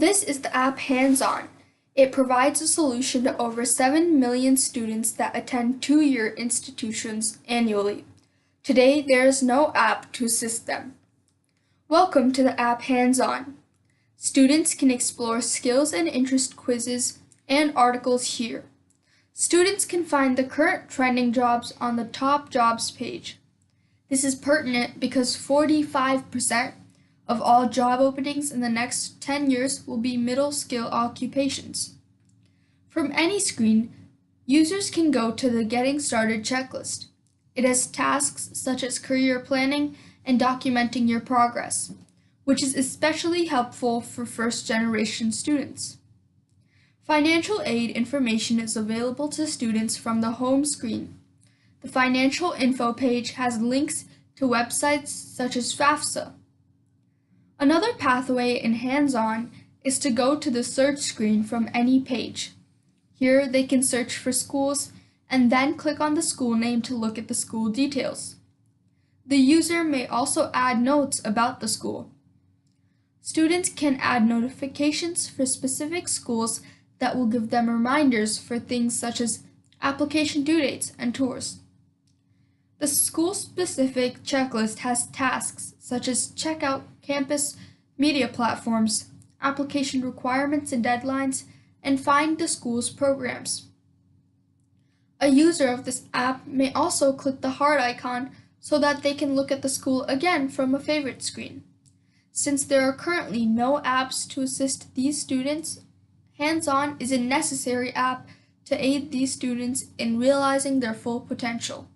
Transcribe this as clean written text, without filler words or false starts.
This is the app Hands-On. It provides a solution to over 7 million students that attend two-year institutions annually. Today, there is no app to assist them. Welcome to the app Hands-On. Students can explore skills and interest quizzes and articles here. Students can find the current trending jobs on the top jobs page. This is pertinent because 45% of all job openings in the next 10 years will be middle skill occupations. From any screen, users can go to the Getting Started checklist. It has tasks such as career planning and documenting your progress, which is especially helpful for first-generation students. Financial aid information is available to students from the home screen. The financial info page has links to websites such as FAFSA. Another pathway in Hands-On is to go to the search screen from any page. Here they can search for schools and then click on the school name to look at the school details. The user may also add notes about the school. Students can add notifications for specific schools that will give them reminders for things such as application due dates and tours. The school-specific checklist has tasks such as check out campus media platforms, application requirements and deadlines, and find the school's programs. A user of this app may also click the heart icon so that they can look at the school again from a favorite screen. Since there are currently no apps to assist these students, Hands-On is a necessary app to aid these students in realizing their full potential.